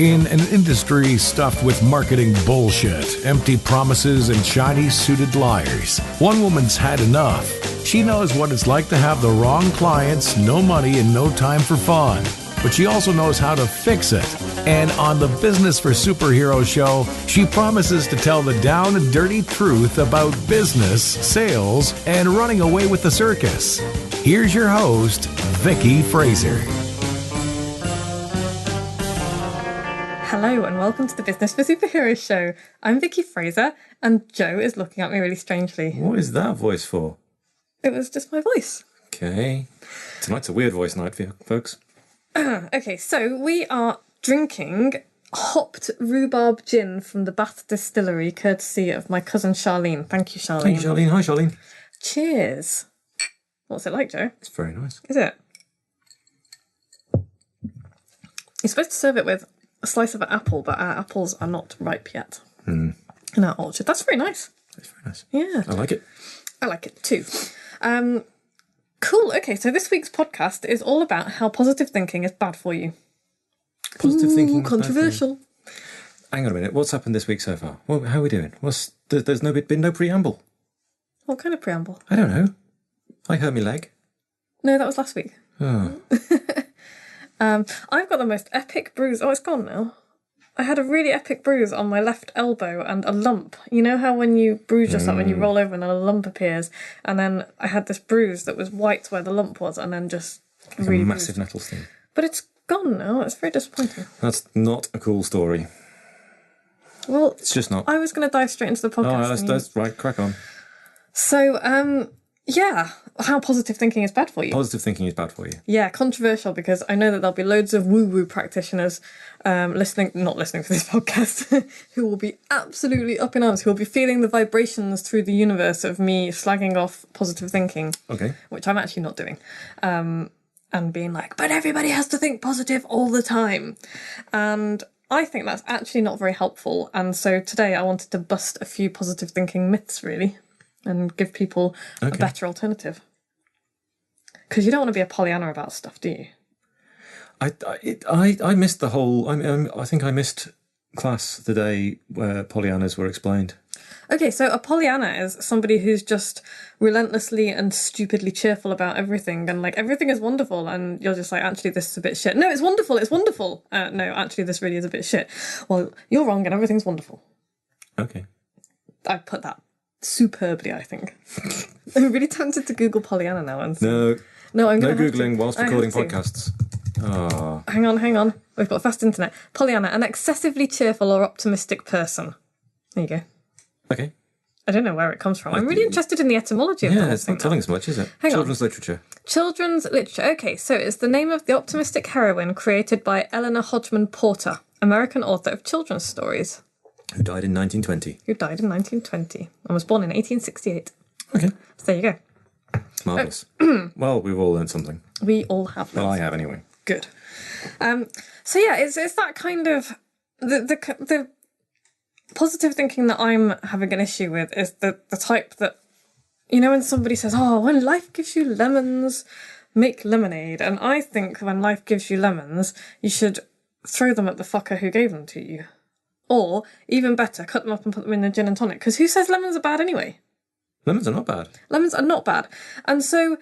In an industry stuffed with marketing bullshit, empty promises, and shiny-suited liars, one woman's had enough. She knows what it's like to have the wrong clients, no money, and no time for fun. But she also knows how to fix it. And on the Business for Superheroes show, she promises to tell the down and dirty truth about business, sales, and running away with the circus. Here's your host, Vicky Fraser. Hello and welcome to the Business for Superheroes show. I'm Vicky Fraser and Joe is looking at me really strangely. What is that voice for? It was just my voice. Okay. Tonight's a weird voice night for you folks. Okay, so we are drinking hopped rhubarb gin from the Bath Distillery, courtesy of my cousin Charlene. Thank you, Charlene. Thank you, Charlene. Hi, Charlene. Cheers. What's it like, Joe? It's very nice. Is it? You're supposed to serve it with a slice of an apple, but our apples are not ripe yet in our orchard. That's very nice. It's very nice. Yeah. I like it. I like it too. Cool. Okay, so this week's podcast is all about how positive thinking is bad for you. Positive thinking. Controversial. Hang on a minute. What's happened this week so far? Well, how are we doing? There's been no preamble. What kind of preamble? I don't know. I hurt my leg. No, that was last week. Oh. I've got the most epic bruise. Oh, it's gone now. I had a really epic bruise on my left elbow and a lump. You know how when you bruise yourself, when you roll over and a llump appears, and then I had this bruise that was white where the lump was, and then just Like really a massive bruised. nettle sting. But it's gone now. It's very disappointing. That's not a cool story. Well, It's just not. I was going to dive straight into the podcast. Oh, that's right. Crack on. So, yeah, how positive thinking is bad for you. Positive thinking is bad for you. Yeah, controversial, because I know that there'll be loads of woo-woo practitioners not listening to this podcast, who will be absolutely up in arms, who will be feeling the vibrations through the universe of me slagging off positive thinking, Okay. which I'm actually not doing, and being like, but everybody has to think positive all the time. And I think that's actually not very helpful. And so today I wanted to bust a few positive thinking myths, really, and give people a better alternative. Because you don't want to be a pollyanna about stuff, do you? I missed the whole. I think I missed class the day where pollyannas were explained. Okay, so a pollyanna is somebody who's just relentlessly and stupidly cheerful about everything, and like everything is wonderful, and you're just like, actually this is a bit shit. No, it's wonderful, it's wonderful. No, actually this really is a bit shit. Well, you're wrong and everything's wonderful. Okay. I put that superbly, I think. I'm really tempted to Google pollyanna now and see. No, I'm no going Googling whilst recording podcasts. Oh. Hang on. We've got fast internet. Pollyanna, an excessively cheerful or optimistic person. There you go. Okay. I don't know where it comes from. I'm really interested in the etymology of the Yeah, whole it's thing not telling now. us much, is it? Hang on. Children's literature. Children's literature. Okay, so it's the name of the optimistic heroine created by Eleanor Hodgman Porter, American author of children's stories. Who died in 1920. Who died in 1920 and was born in 1868. Okay. So there you go. Marvellous. Well, we've all learned something. We all have Well, learned. I have anyway. Good. So yeah, it's that kind of the positive thinking that I'm having an issue with is the type that, you know, when somebody says, "Oh, when life gives you lemons, make lemonade," and I think when life gives you lemons, you should throw them at the fucker who gave them to you, or even better, cut them up and put them in a gin and tonic. Because who says lemons are bad anyway? Lemons are not bad. Lemons are not bad, and so,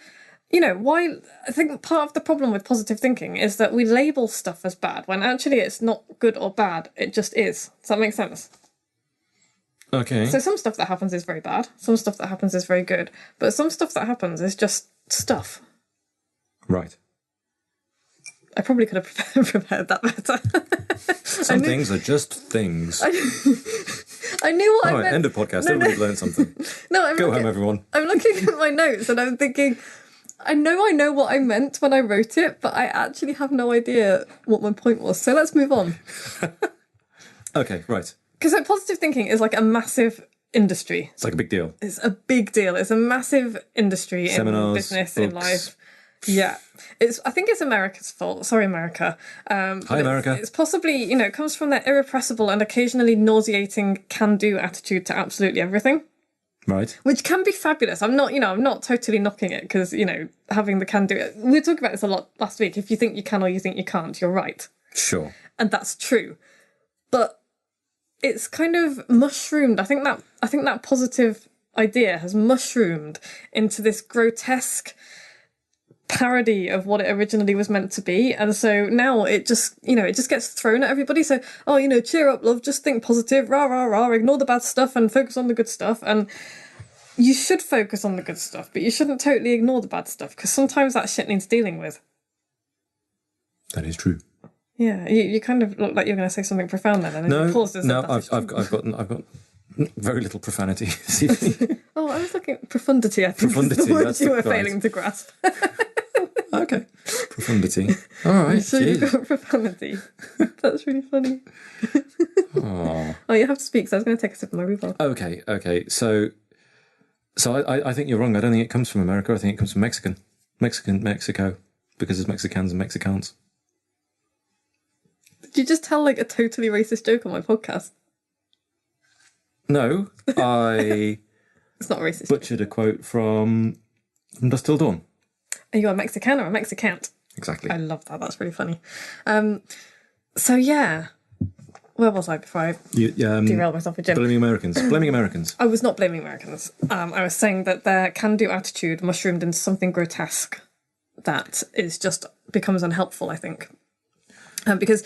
you know, why? I think part of the problem with positive thinking is that we label stuff as bad when actually it's not good or bad. It just is. Does that make sense? Okay. So some stuff that happens is very bad. Some stuff that happens is very good. But some stuff that happens is just stuff. Right. I probably could have prepared that better. Some things are just things. I knew what All I right, meant. end of podcast. Everybody's learned something. No, Go home, everyone. I'm looking at my notes and I'm thinking, I know what I meant when I wrote it, but I actually have no idea what my point was. So let's move on. Okay, right. Because like, positive thinking is like a massive industry. It's like a big deal. It's a big deal. It's a massive industry Seminars, in business, books. in life. Yeah. I think it's America's fault. Sorry, America. Hi, America. It's possibly, you know, it comes from their irrepressible and occasionally nauseating can-do attitude to absolutely everything. Right. which can be fabulous. I'm not totally knocking it because, having the can do it. We were talking about this a lot last week. If you think you can or you think you can't, you're right. Sure. And that's true. But it's kind of mushroomed. I think that positive idea has mushroomed into this grotesque parody of what it originally was meant to be, and so now it just gets thrown at everybody. So, cheer up, love, just think positive, rah rah rah, ignore the bad stuff and focus on the good stuff. And you should focus on the good stuff, but you shouldn't totally ignore the bad stuff, because sometimes that shit needs dealing with. That is true. Yeah, you kind of look like you're going to say something profound then, and then you paused and said, I've got very little profanity this evening. Oh, I was looking profundity. I think Profundity, is the word that's you were right. failing to grasp. Okay. Profundity. All right. So you've got profanity. That's really funny. Oh, you have to speak, so I was going to take a sip of my rhubarb. okay. So I think you're wrong. I don't think it comes from America. I think it comes from Mexico, because there's Mexicans and Mexicans. Did you just tell a totally racist joke on my podcast? No, I It's not a racist. butchered a quote from Dusk Till Dawn. Are you a Mexican or a Mexicant? Exactly. I love that. That's really funny. So yeah, where was I before I derailed myself with Jim? Blaming Americans. I was not blaming Americans. I was saying that their can-do attitude mushroomed into something grotesque that is just becomes unhelpful, I think. Because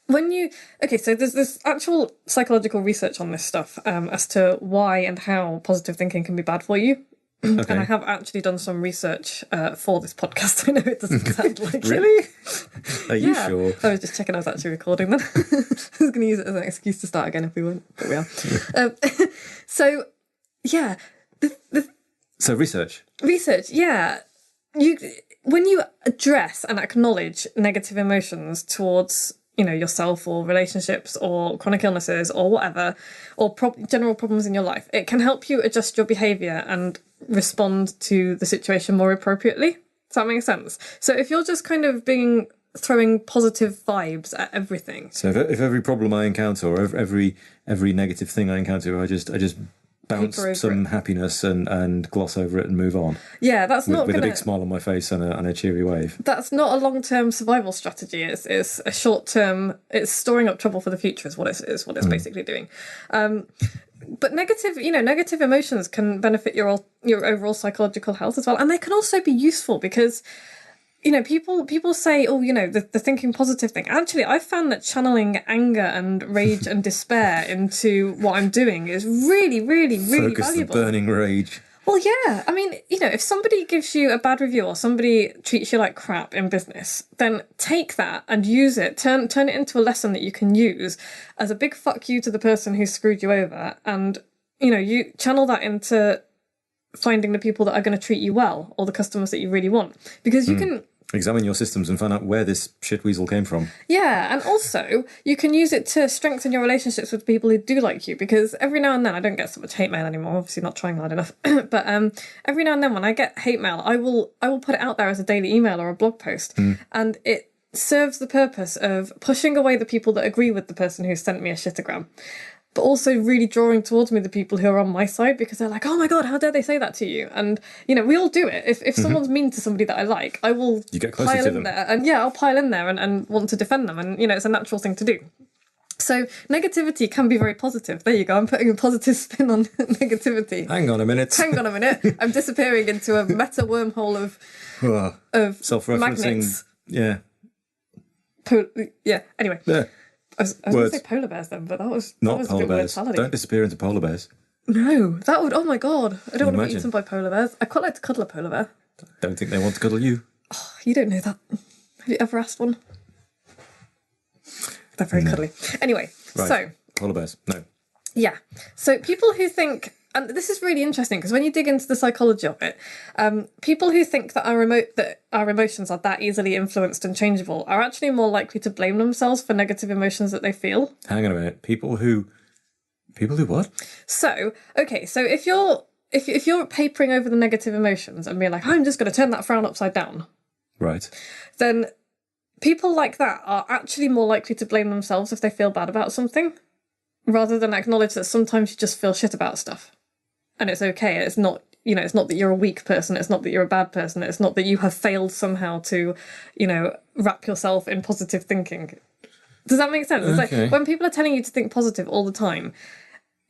when so there's this actual psychological research on this stuff as to why and how positive thinking can be bad for you. Okay. And I have actually done some research for this podcast. I know it doesn't sound like it. Really? Are you sure? I was just checking I was actually recording then. I was going to use it as an excuse to start again if we weren't, but we are. So, yeah. So research. Research, yeah. When you address and acknowledge negative emotions towards yourself or relationships or chronic illnesses or whatever, or general problems in your life, it can help you adjust your behaviour and respond to the situation more appropriately. Does that make sense? So if you're just kind of throwing positive vibes at everything. So if every problem I encounter or every negative thing I encounter, I just bounce some happiness and gloss over it and move on. Yeah, that's not with a big smile on my face and a cheery wave. That's not a long-term survival strategy. It's a short-term. It's storing up trouble for the future. Is what it's basically doing. But negative emotions can benefit your overall psychological health as well, and they can also be useful because people say, the thinking positive thing. Actually, I've found that channeling anger and rage and despair into what I'm doing is really, really, really Focus valuable. the burning rage. Well, yeah. I mean, if somebody gives you a bad review or somebody treats you like crap in business, then take that and use it. Turn it into a lesson that you can use as a big fuck you to the person who screwed you over. And, you channel that into finding the people that are going to treat you well or the customers that you really want. Because you can... Examine your systems and find out where this shit weasel came from. Yeah, and also you can use it to strengthen your relationships with people who do like you, because every now and then I don't get so much hate mail anymore, obviously not trying hard enough, but every now and then when I get hate mail, I will put it out there as a daily email or a blog post, and it serves the purpose of pushing away the people that agree with the person who sent me a shitogram, but also really drawing towards me the people who are on my side, because they're like, oh my God, how dare they say that to you? And, we all do it. If someone's mean to somebody that I like, I will pile in there. And I'll pile in there and want to defend them. And, it's a natural thing to do. So negativity can be very positive. There you go. I'm putting a positive spin on negativity. Hang on a minute. I'm disappearing into a meta wormhole of self-referencing. magnets. Yeah. Anyway. Yeah. I was going to say polar bears then, but that was polar a good bears. wordsality. Don't disappear into polar bears. No, that would. Oh my God, I don't want to be imagine? eaten by polar bears. I quite like to cuddle a polar bear. Don't think they want to cuddle you. Oh, you don't know that. Have you ever asked one? They're very cuddly. Anyway, Right. so Polar bears. No. yeah, so people who think. And this is really interesting because when you dig into the psychology of it, people who think that our emotions are that easily influenced and changeable are actually more likely to blame themselves for negative emotions that they feel. Hang on a minute. People who what? So, okay, so if you're papering over the negative emotions and being like, I'm just going to turn that frown upside down, Right. then people like that are actually more likely to blame themselves if they feel bad about something, rather than acknowledge that sometimes you just feel shit about stuff. and it's okay. It's not, it's not that you're a weak person. It's not that you're a bad person. It's not that you have failed somehow to, wrap yourself in positive thinking. Does that make sense? It's like when people are telling you to think positive all the time,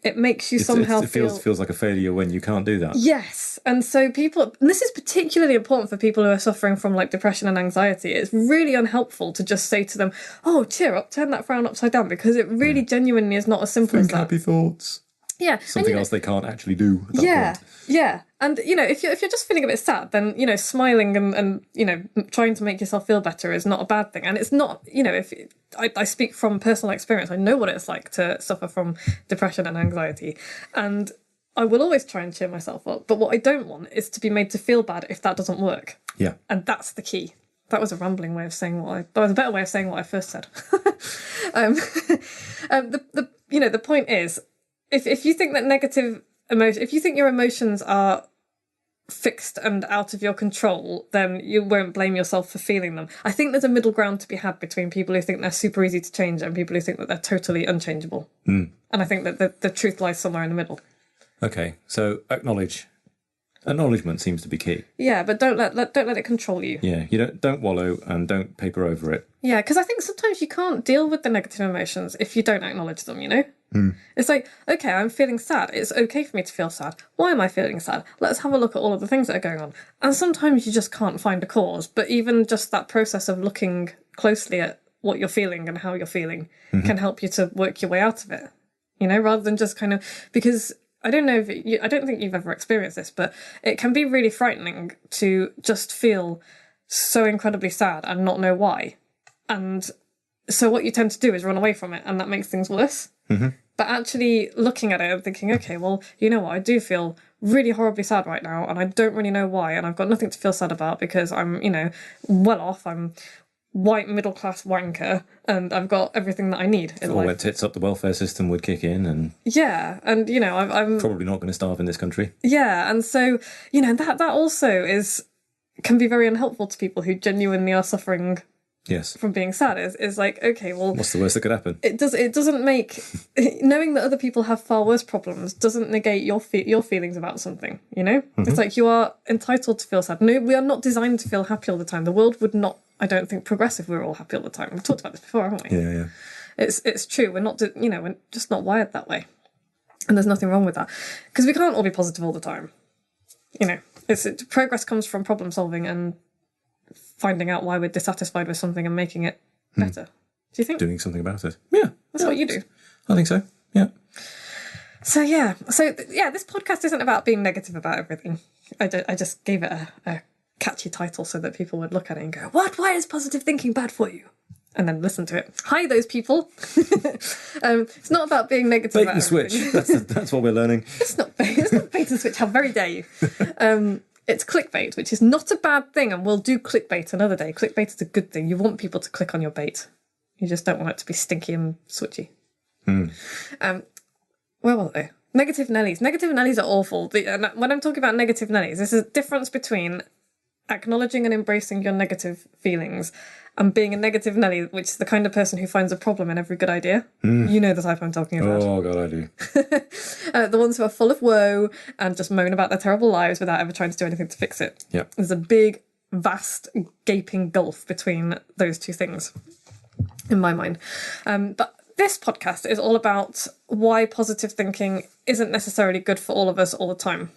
it makes you somehow it feels like a failure when you can't do that. Yes. And so and this is particularly important for people who are suffering from like depression and anxiety. It's really unhelpful to just say to them, oh, cheer up, turn that frown upside down, because it really genuinely is not as simple as that. Happy thoughts. Yeah. Something else they can't actually do at that point. Yeah. And, if you're just feeling a bit sad, then, smiling and trying to make yourself feel better is not a bad thing. And it's not, if I speak from personal experience, I know what it's like to suffer from depression and anxiety. And I will always try and cheer myself up. But what I don't want is to be made to feel bad if that doesn't work. Yeah. And that's the key. That was a rambling way of saying that was a better way of saying what I first said. The point is, if you think that negative emotion, if you think your emotions are fixed and out of your control, then you won't blame yourself for feeling them. I think there's a middle ground to be had between people who think they're super easy to change and people who think that they're totally unchangeable. And I think that the truth lies somewhere in the middle. Okay, so acknowledgement seems to be key. Yeah, but don't let it control you. Yeah, you don't wallow and don't paper over it. Yeah, because I think sometimes you can't deal with the negative emotions if you don't acknowledge them, It's like, okay, I'm feeling sad. It's okay for me to feel sad. Why am I feeling sad? Let's have a look at all of the things that are going on. And sometimes you just can't find a cause, but even just that process of looking closely at what you're feeling and how you're feeling can help you to work your way out of it, rather than just kind of, because I don't know I don't think you've ever experienced this, but it can be really frightening to just feel so incredibly sad and not know why. And so what you tend to do is run away from it, and that makes things worse. But actually looking at it and thinking, okay, well, you know what, I do feel really horribly sad right now, and I don't really know why, and I've got nothing to feel sad about because I'm, well off, I'm white middle-class wanker, and I've got everything that I need in life. All went tits up, the welfare system would kick in, and... Yeah, and, I'm... Probably not going to starve in this country. Yeah, and so, that also can be very unhelpful to people who genuinely are suffering... Yes. From being sad is like, okay, well... What's the worst that could happen? It doesn't make... knowing that other people have far worse problems doesn't negate your feelings about something, It's like you are entitled to feel sad. No, we are not designed to feel happy all the time. The world would not, I don't think, progress if we were all happy all the time. We've talked about this before, haven't we? Yeah. It's true. We're not, we're just not wired that way. And there's nothing wrong with that. Because we can't all be positive all the time. Progress comes from problem solving and finding out why we're dissatisfied with something and making it better. Do you think? Doing something about it. Yeah. That's what you do. I think so. Yeah. So, this podcast isn't about being negative about everything. I just gave it a catchy title so that people would look at it and go, what? Why is positive thinking bad for you? And then listen to it. Hi, those people. It's not about being negative bait about everything. Bait and switch. That's what we're learning. It's not bait and switch. How very dare you? It's clickbait, which is not a bad thing, and we'll do clickbait another day. Clickbait is a good thing. You want people to click on your bait. You just don't want it to be stinky and switchy. Where was I? Negative Nellies. Negative Nellies are awful. When I'm talking about negative Nellies, there's a difference between acknowledging and embracing your negative feelings and being a negative Nelly, which is the kind of person who finds a problem in every good idea. You know the type I'm talking about. Oh, God, I do. The ones who are full of woe and just moan about their terrible lives without ever trying to do anything to fix it. Yeah. There's a big, vast, gaping gulf between those two things, in my mind. But this podcast is all about why positive thinking isn't necessarily good for all of us all the time.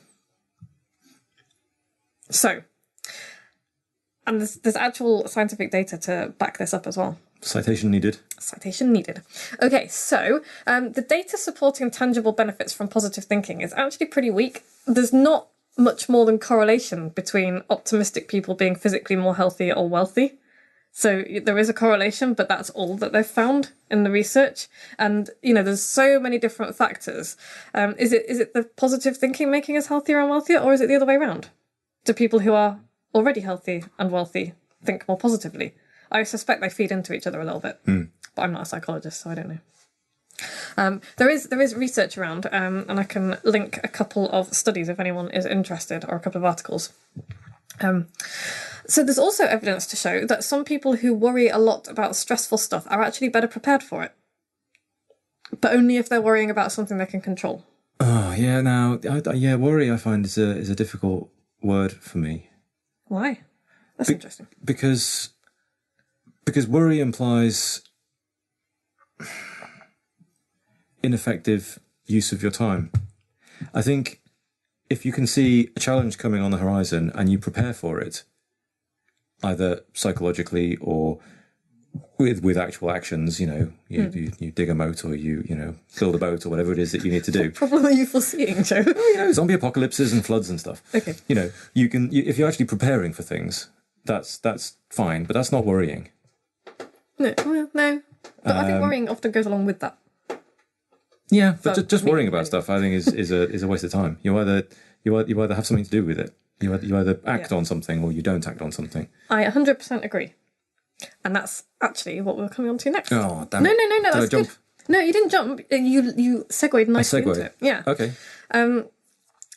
So... And there's actual scientific data to back this up as well. Citation needed. Citation needed. Okay, so the data supporting tangible benefits from positive thinking is actually pretty weak. There's not much more than correlation between optimistic people being physically more healthy or wealthy. So there is a correlation, but that's all that they've found in the research. And, there's so many different factors. Is it the positive thinking making us healthier and wealthier, or is it the other way around? Do people who are already healthy and wealthy think more positively? I suspect they feed into each other a little bit, but I'm not a psychologist, so I don't know. There is research around, and I can link a couple of studies if anyone is interested, or a couple of articles. So there's also evidence to show that some people who worry a lot about stressful stuff are actually better prepared for it, but only if they're worrying about something they can control. Oh, yeah. Now, worry I find is a difficult word for me. Why? That's interesting. Because worry implies ineffective use of your time. I think if you can see a challenge coming on the horizon and you prepare for it, either psychologically or with actual actions, you dig a moat or you build a boat or whatever it is that you need to do. What problem are you foreseeing, Joe? Zombie apocalypses and floods and stuff. Okay. If you're actually preparing for things, that's fine, but that's not worrying. No. But I think worrying often goes along with that. Yeah, but just worrying about stuff, I think, is a waste of time. You either have something to do with it. You either act on something or you don't act on something. I 100% agree. And that's actually what we're coming on to next. Oh, damn No, it. that's good. No, you didn't jump. You segued nicely into it. Yeah. Okay.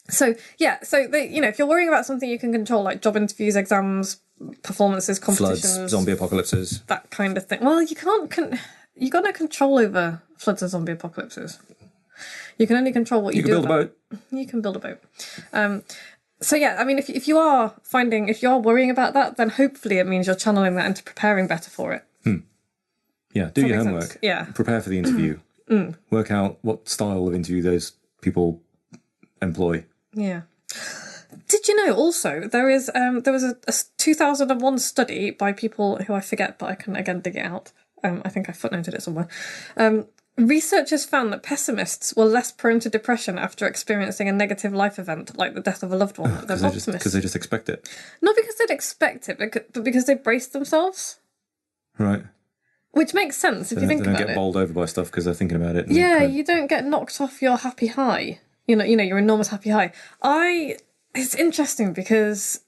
So if you're worrying about something you can control, like job interviews, exams, performances, competitions, floods, zombie apocalypses, that kind of thing. Well, you can't. You got no control over floods and zombie apocalypses. You can only control what you do. You can build a boat. You can build a boat. So yeah, I mean, if you are worrying about that, then hopefully it means you're channeling that into preparing better for it. Yeah, do your homework. Sense. Yeah. Prepare for the interview. Work out what style of interview those people employ. Yeah. Did you know also there was a 2001 study by people who I forget, but I can again dig it out. I think I footnoted it somewhere. Researchers found that pessimists were less prone to depression after experiencing a negative life event, like the death of a loved one, than optimists. Because they just expect it. Not because they'd expect it, but because they braced themselves. Right. Which makes sense if you think about it. They don't get bowled over by stuff because they're thinking about it. Yeah, you don't get knocked off your happy high. Your enormous happy high. It's interesting because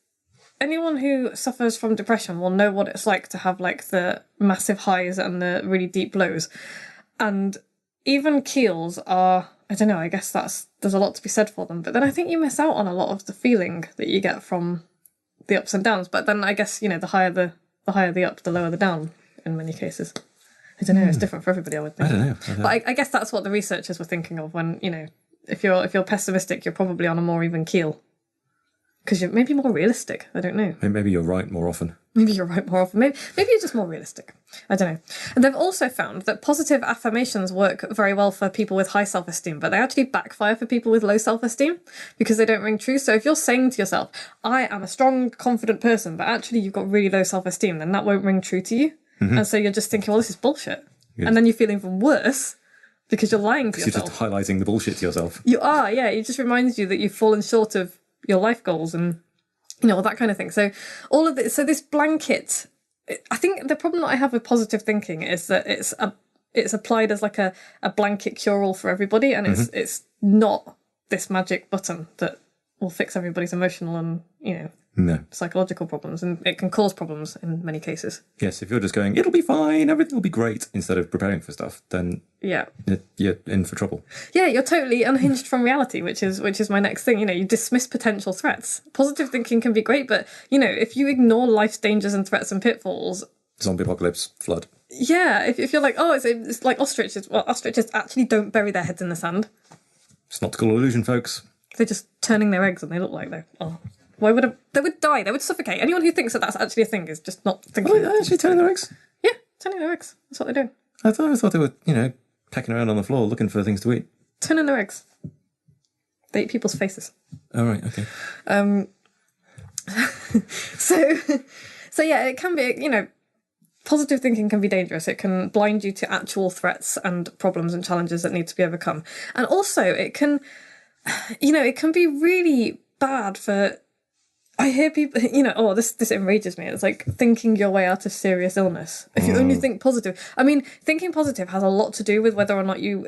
anyone who suffers from depression will know what it's like to have like the massive highs and the really deep lows. And even keels are, I don't know, I guess there's a lot to be said for them. But then I think you miss out on a lot of the feeling that you get from the ups and downs. But then I guess, the higher the up, the lower the down in many cases. I don't know, it's different for everybody, I would think. I don't know. But I guess that's what the researchers were thinking of when, if you're pessimistic, you're probably on a more even keel. Because you're maybe more realistic. I don't know. Maybe you're right more often. Maybe you're right more often. Maybe you're just more realistic. I don't know. And they've also found that positive affirmations work very well for people with high self-esteem, but they actually backfire for people with low self-esteem because they don't ring true. So if you're saying to yourself, I am a strong, confident person, but actually you've got really low self-esteem, then that won't ring true to you. Mm-hmm. And so you're just thinking, well, this is bullshit. Yes. And then you feel even worse because you're lying to yourself. You're just highlighting the bullshit to yourself. You are, yeah. It just reminds you that you've fallen short of your life goals and all that kind of thing. So all of this, so this blanket, I think the problem that I have with positive thinking is that it's applied as like a blanket cure-all for everybody, and it's not this magic button that will fix everybody's emotional and psychological problems, and it can cause problems in many cases. Yes, if you're just going, it'll be fine, everything will be great, instead of preparing for stuff, then you're in for trouble. Yeah, you're totally unhinged from reality, which is my next thing. You dismiss potential threats. Positive thinking can be great, but if you ignore life's dangers and threats and pitfalls, zombie apocalypse, flood. Yeah, if you're like, oh, it's like ostriches. Well, ostriches actually don't bury their heads in the sand. It's an optical illusion, folks. They're just turning their eggs, and they look like they're Why would they would die? They would suffocate. Anyone who thinks that that's actually a thing is just not thinking. Oh, actually turning their eggs? Yeah, turning their eggs. That's what they do. I thought they were, pecking around on the floor looking for things to eat. Turning their eggs. They eat people's faces. Oh, right, okay. So yeah, it can be, positive thinking can be dangerous. It can blind you to actual threats and problems and challenges that need to be overcome. And also it can, it can be really bad for... I hear people, this enrages me. It's like thinking your way out of serious illness. If you only think positive. I mean, thinking positive has a lot to do with whether or not you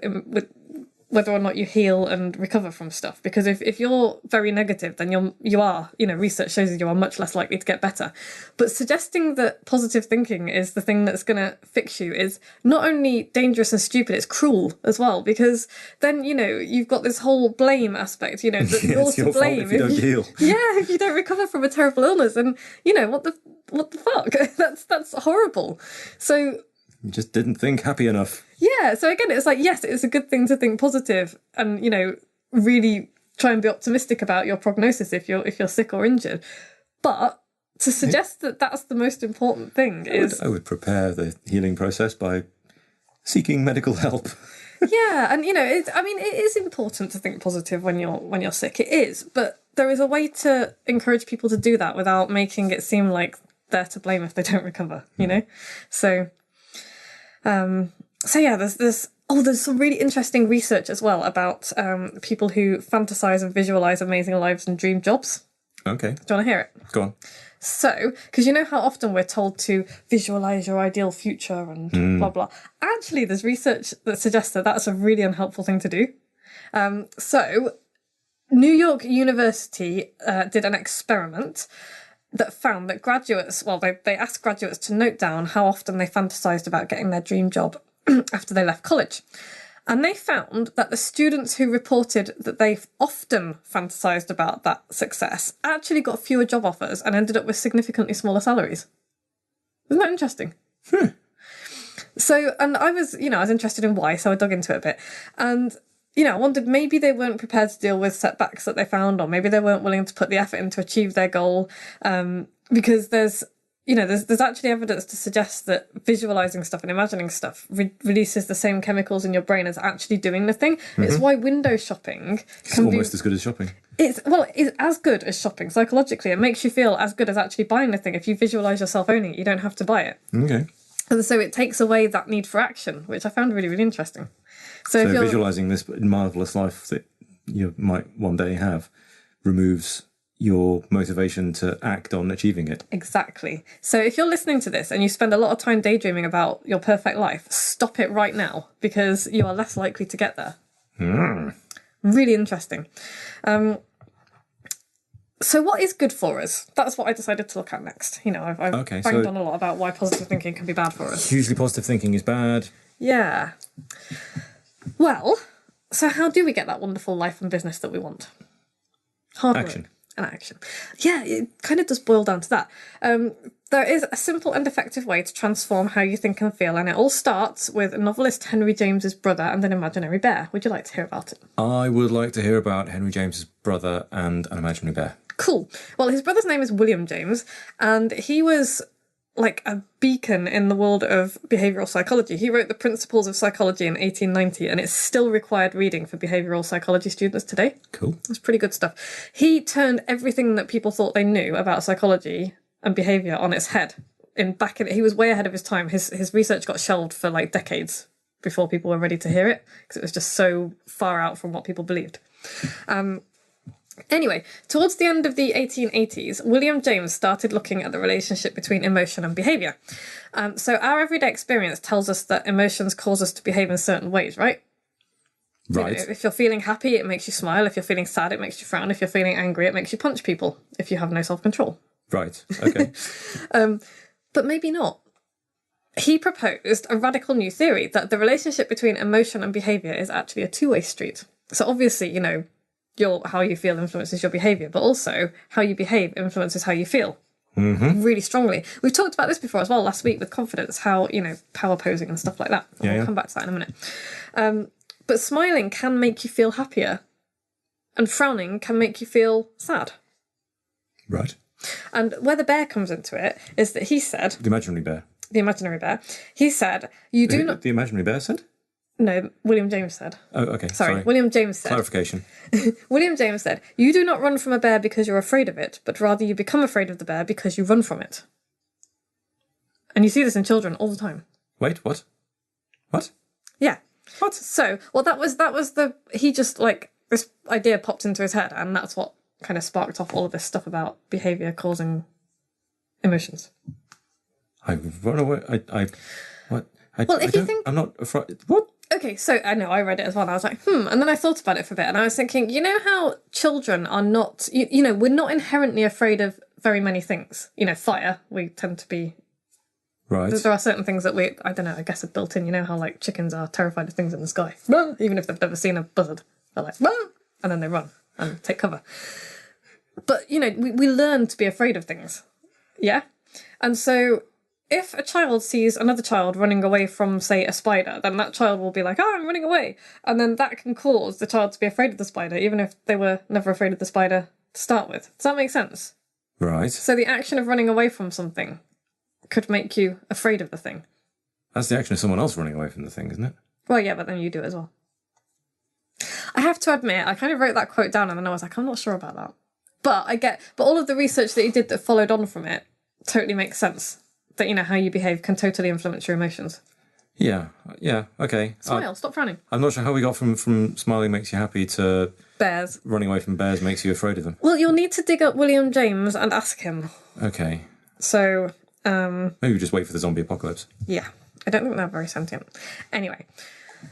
heal and recover from stuff. Because if you're very negative, then you are, research shows that you are much less likely to get better. But suggesting that positive thinking is the thing that's going to fix you is not only dangerous and stupid, it's cruel as well. Because then, you've got this whole blame aspect, that you're to blame if you don't heal. Yeah, if you don't recover from a terrible illness. And, what the fuck? That's horrible. So... You just didn't think happy enough. Yeah, so again, it's like, yes, it's a good thing to think positive and, really try and be optimistic about your prognosis if you're sick or injured. But to suggest that that's the most important thing I would prepare the healing process by seeking medical help. Yeah, and it is important to think positive when you're sick. It is, but there is a way to encourage people to do that without making it seem like they're to blame if they don't recover. So yeah, there's some really interesting research as well about people who fantasize and visualize amazing lives and dream jobs. Okay. Do you want to hear it? Go on. So, because you know how often we're told to visualize your ideal future and blah, blah. Actually, there's research that suggests that that's a really unhelpful thing to do. So, New York University did an experiment that found that graduates, they asked graduates to note down how often they fantasized about getting their dream job after they left college. And they found that the students who reported that they've often fantasised about that success actually got fewer job offers and ended up with significantly smaller salaries. Isn't that interesting? So, and I was interested in why, so I dug into it a bit. And, I wondered maybe they weren't prepared to deal with setbacks that they found, or maybe they weren't willing to put the effort in to achieve their goal. Because there's actually evidence to suggest that visualising stuff and imagining stuff releases the same chemicals in your brain as actually doing the thing. Mm-hmm. It's why window shopping can almost as good as shopping. It's as good as shopping psychologically. It makes you feel as good as actually buying the thing. If you visualise yourself owning it, you don't have to buy it. Okay. And so it takes away that need for action, which I found really, really interesting. So if visualising this marvellous life that you might one day have removes your motivation to act on achieving it. Exactly. So if you're listening to this and you spend a lot of time daydreaming about your perfect life, stop it right now, because you are less likely to get there. Really interesting. So what is good for us? That's what I decided to look at next. I've banged on a lot about why positive thinking can be bad for us. Hugely positive thinking is bad. Yeah. Well, so how do we get that wonderful life and business that we want? Hard work. Action. And action. Yeah, it kind of does boil down to that. There is a simple and effective way to transform how you think and feel, and it all starts with novelist Henry James's brother and an imaginary bear. Would you like to hear about it? I would like to hear about Henry James's brother and an imaginary bear. Cool. Well, his brother's name is William James, and he was like a beacon in the world of behavioural psychology. He wrote The Principles of Psychology in 1890, and it's still required reading for behavioural psychology students today. Cool. It's pretty good stuff. He turned everything that people thought they knew about psychology and behaviour on its head. He was way ahead of his time. His research got shelved for like decades before people were ready to hear it, because it was just so far out from what people believed. Anyway, towards the end of the 1880s, William James started looking at the relationship between emotion and behaviour. So our everyday experience tells us that emotions cause us to behave in certain ways, right? Right. If you're feeling happy, it makes you smile. If you're feeling sad, it makes you frown. If you're feeling angry, it makes you punch people, if you have no self-control. Right, okay. But maybe not. He proposed a radical new theory that the relationship between emotion and behaviour is actually a two-way street. So obviously, how you feel influences your behaviour, but also how you behave influences how you feel. Mm-hmm. Really strongly. We've talked about this before as well last week with confidence, how, power posing and stuff like that. We'll come back to that in a minute. But smiling can make you feel happier, and frowning can make you feel sad. Right. And where the bear comes into it is that he said... The imaginary bear. The imaginary bear. He said, you do not... The imaginary bear said? No, William James said. Oh, okay. Sorry. William James said. Clarification. William James said, you do not run from a bear because you're afraid of it, but rather you become afraid of the bear because you run from it. And you see this in children all the time. Wait, what? What? Yeah. What? So, he just, this idea popped into his head, and that's what kind of sparked off all of this stuff about behaviour causing emotions. I run away. What? I'm not afraid. What? Okay, so I know I read it as well. And I was like, and then I thought about it for a bit, and I was thinking, how children are not, we're not inherently afraid of very many things. Fire. We tend to be. Right. There are certain things that I don't know. I guess are built in. How chickens are terrified of things in the sky, even if they've never seen a buzzard. They're like, and then they run and take cover. But we learn to be afraid of things. Yeah, and so if a child sees another child running away from, say, a spider, then that child will be like, oh, I'm running away. And then that can cause the child to be afraid of the spider, even if they were never afraid of the spider to start with. Does that make sense? Right. So the action of running away from something could make you afraid of the thing. That's the action of someone else running away from the thing, isn't it? Well, yeah, but then you do it as well. I have to admit, I kind of wrote that quote down and then I was like, I'm not sure about that. But all of the research that he did that followed on from it totally makes sense. That, how you behave can totally influence your emotions. Yeah, okay. Smile, stop frowning. I'm not sure how we got from smiling makes you happy to... Bears. Running away from bears makes you afraid of them. Well, you'll need to dig up William James and ask him. Okay. So, maybe we just wait for the zombie apocalypse. Yeah, I don't think they're very sentient. Anyway,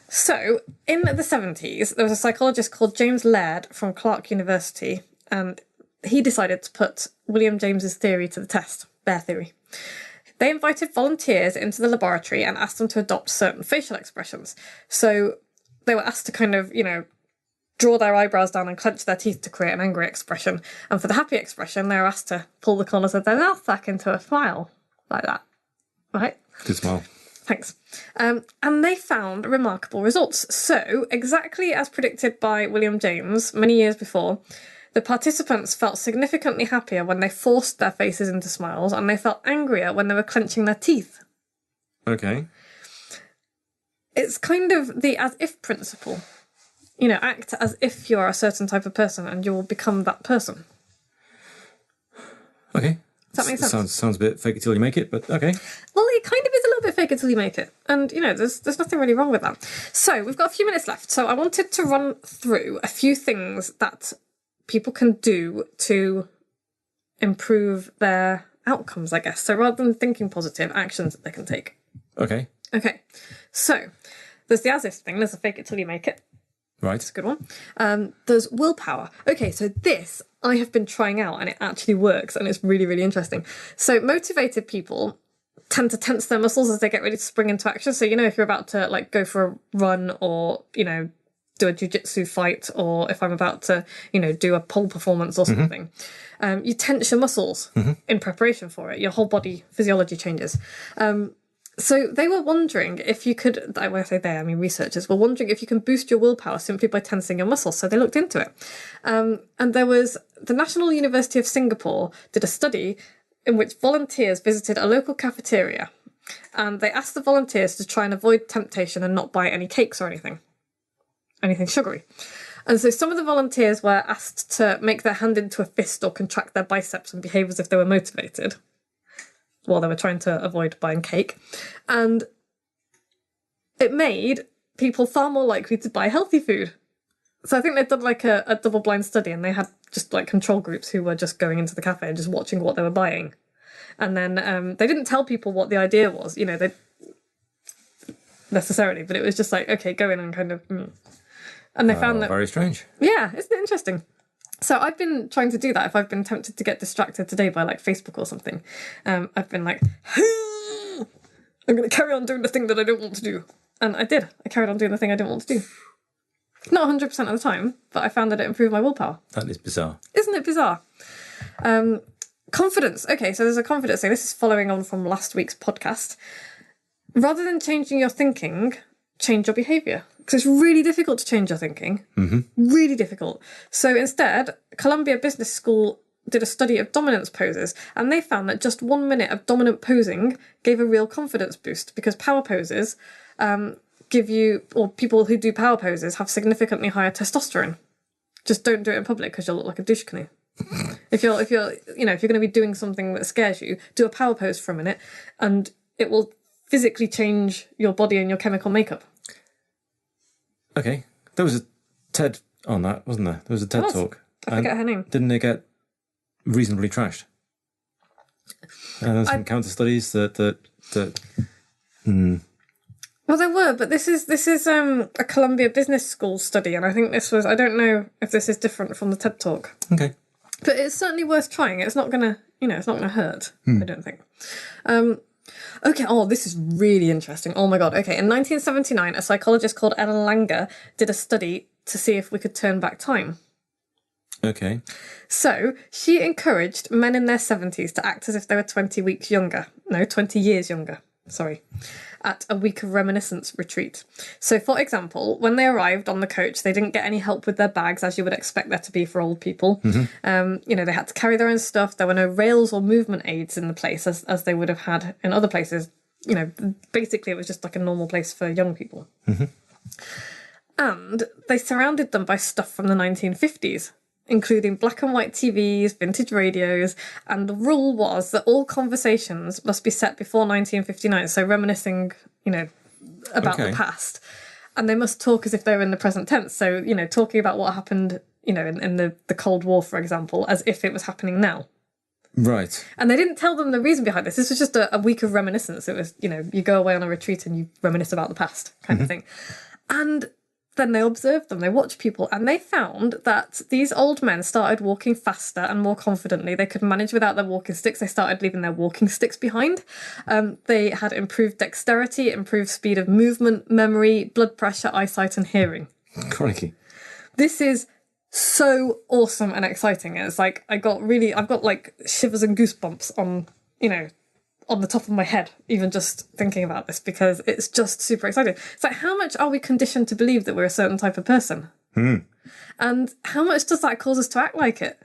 so in the 70s, there was a psychologist called James Laird from Clark University, and he decided to put William James's theory to the test, bear theory. They invited volunteers into the laboratory and asked them to adopt certain facial expressions. So they were asked to kind of, draw their eyebrows down and clench their teeth to create an angry expression. And for the happy expression, they were asked to pull the corners of their mouth back into a smile, like that. Right? Good smile. Thanks. And they found remarkable results. So, exactly as predicted by William James many years before, the participants felt significantly happier when they forced their faces into smiles, and they felt angrier when they were clenching their teeth. Okay. It's kind of the as-if principle. Act as if you're a certain type of person, and you will become that person. Okay. Does that make sense? Sounds a bit fake it till you make it, but okay. Well, it kind of is a little bit fake it till you make it. And, there's nothing really wrong with that. So, we've got a few minutes left. So, I wanted to run through a few things that people can do to improve their outcomes, I guess. So, rather than thinking positive, actions that they can take. Okay. Okay. So, there's the as-if thing. There's the fake it till you make it. Right. It's a good one. There's willpower. Okay, so this I have been trying out and it actually works and it's really, really interesting. So motivated people tend to tense their muscles as they get ready to spring into action. So, if you're about to go for a run or, do a jiu-jitsu fight, or if I'm about to, do a pole performance or something, you tense your muscles in preparation for it. Your whole body physiology changes. So they were wondering if you could, when I say they, I mean researchers, were wondering if you can boost your willpower simply by tensing your muscles. So they looked into it. And there was, the National University of Singapore did a study in which volunteers visited a local cafeteria. And they asked the volunteers to try and avoid temptation and not buy any cakes or anything sugary. And so some of the volunteers were asked to make their hand into a fist or contract their biceps and behave as if they were motivated while they were trying to avoid buying cake. And it made people far more likely to buy healthy food. So I think they'd done a double-blind study and they had just control groups who were just going into the cafe and just watching what they were buying. And then they didn't tell people what the idea was, they necessarily, but it was just okay, go in and kind of... And they found that... Very strange. Yeah, isn't it interesting? So I've been trying to do that if I've been tempted to get distracted today by Facebook or something. I've been I'm going to carry on doing the thing that I don't want to do. And I did. I carried on doing the thing I didn't want to do. Not 100% of the time, but I found that it improved my willpower. That is bizarre. Isn't it bizarre? Confidence. Okay, so there's a confidence thing. This is following on from last week's podcast. Rather than changing your thinking, change your behaviour. Because it's really difficult to change your thinking. Mm-hmm. Really difficult. So instead, Columbia Business School did a study of dominance poses, and they found that just 1 minute of dominant posing gave a real confidence boost, because power poses give you, or people who do power poses have significantly higher testosterone. Just don't do it in public because you'll look like a douche canoe. If you're going to be doing something that scares you, do a power pose for a minute, and it will physically change your body and your chemical makeup. Okay. There was a TED on that, wasn't there? There was a TED talk. I forget her name. Didn't it get reasonably trashed? And there's some counter studies that Well, there were, but this is a Columbia Business School study, and I think this was, I don't know if this is different from the TED talk. Okay. But it's certainly worth trying. It's not gonna, it's not gonna hurt. I don't think. Okay, this is really interesting. Oh my god. Okay, in 1979, a psychologist called Ellen Langer did a study to see if we could turn back time. Okay. So, she encouraged men in their 70s to act as if they were 20 weeks younger. 20 years younger, sorry, at a week of reminiscence retreat. So, for example, when they arrived on the coach, they didn't get any help with their bags, as you would expect there to be for old people. Mm-hmm. They had to carry their own stuff. There were no rails or movement aids in the place, as they would have had in other places. Basically, it was just like a normal place for young people. Mm-hmm. And they surrounded them by stuff from the 1950s, including black and white TVs, vintage radios, and the rule was that all conversations must be set before 1959, so reminiscing, about the past. And they must talk as if they were in the present tense, so, talking about what happened, in the Cold War, for example, as if it was happening now. Right. And they didn't tell them the reason behind this. This was just a week of reminiscence. It was, you go away on a retreat and you reminisce about the past kind of thing. And then they observed them, they watched people, and they found that these old men started walking faster and more confidently. They could manage without their walking sticks. They started leaving their walking sticks behind. They had improved dexterity, improved speed of movement, memory, blood pressure, eyesight, and hearing. Crikey. This is so awesome and exciting. It's like I've got like shivers and goosebumps on the top of my head, even just thinking about this, because it's just super exciting. It's like, how much are we conditioned to believe that we're a certain type of person? And how much does that cause us to act like it?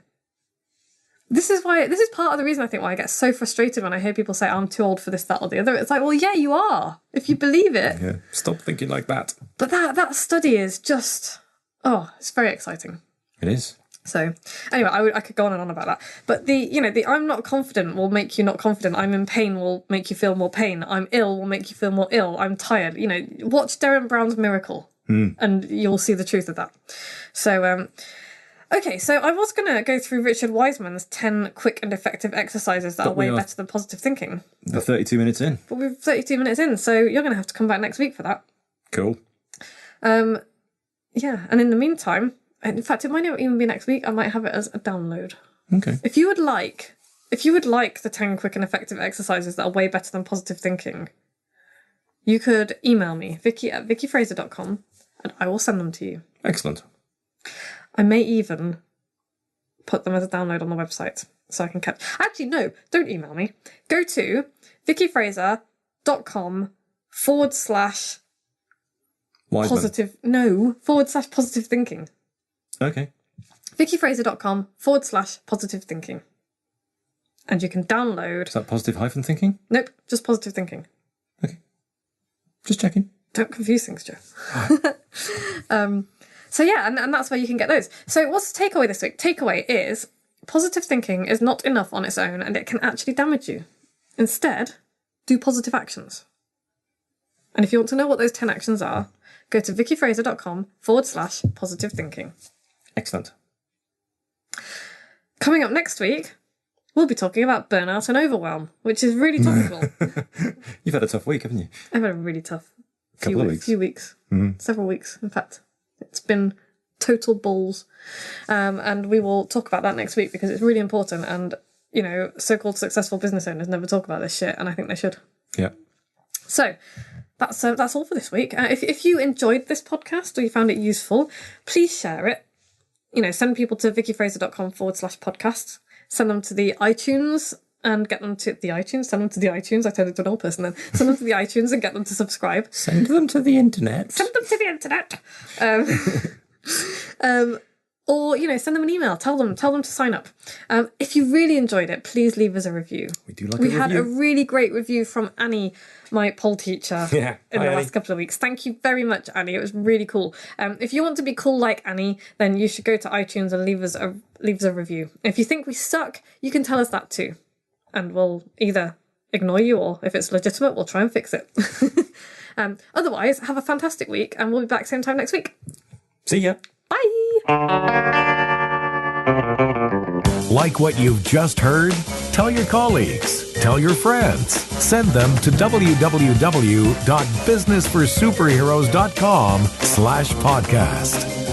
This is part of the reason, I think, why I get so frustrated when I hear people say, I'm too old for this, that, or the other. It's like, well, yeah, you are, if you believe it. Yeah. Stop thinking like that. But that study is just, it's very exciting. It is. So, anyway, I could go on and on about that. But the I'm not confident will make you not confident. I'm in pain will make you feel more pain. I'm ill will make you feel more ill. I'm tired. Watch Derren Brown's Miracle and you'll see the truth of that. So, okay, so I was going to go through Richard Wiseman's 10 quick and effective exercises that are way better than positive thinking. We're 32 minutes in. But we're 32 minutes in, so you're going to have to come back next week for that. Cool. Yeah, and in the meantime... In fact, it might not even be next week. I might have it as a download. Okay. If you would like the 10 quick and effective exercises that are way better than positive thinking, you could email me, Vicky@vickyfraser.com, and I will send them to you. Excellent. I may even put them as a download on the website so I can catch... Actually, no, don't email me. Go to vickyfraser.com / positive... No, / positive thinking. Okay. vickyfraser.com / positive thinking. And you can download... Is that positive hyphen thinking? Nope, just positive thinking. Okay. Just checking. Don't confuse things, Joe. So yeah, and that's where you can get those. So what's the takeaway this week? Takeaway is positive thinking is not enough on its own and it can actually damage you. Instead, do positive actions. And if you want to know what those 10 actions are, go to vickyfraser.com / positive thinking. Excellent. Coming up next week, we'll be talking about burnout and overwhelm, which is really topical. You've had a tough week, haven't you? I've had a really tough few weeks. Several weeks, in fact. It's been total balls. And we will talk about that next week because it's really important. And, so-called successful business owners never talk about this shit, and I think they should. Yeah. So... That's all for this week. If you enjoyed this podcast or you found it useful, please share it. Send people to vickyfraser.com / podcast. Send them to the iTunes and get them to the iTunes. Send them to the iTunes. I turned into an old person then. Send them to the iTunes and get them to subscribe. Send them to the internet. Send them to the internet. Or, send them an email. Tell them to sign up. If you really enjoyed it, please leave us a review. We do like a review. We had a really great review from Annie, my poll teacher, in the last couple of weeks. Thank you very much, Annie. It was really cool. If you want to be cool like Annie, then you should go to iTunes and leave us a review. If you think we suck, you can tell us that too. And we'll either ignore you or, if it's legitimate, we'll try and fix it. Otherwise, have a fantastic week and we'll be back same time next week. See ya. Bye! Like what you've just heard? Tell your colleagues, tell your friends, send them to www.businessforsuperheroes.com /podcast.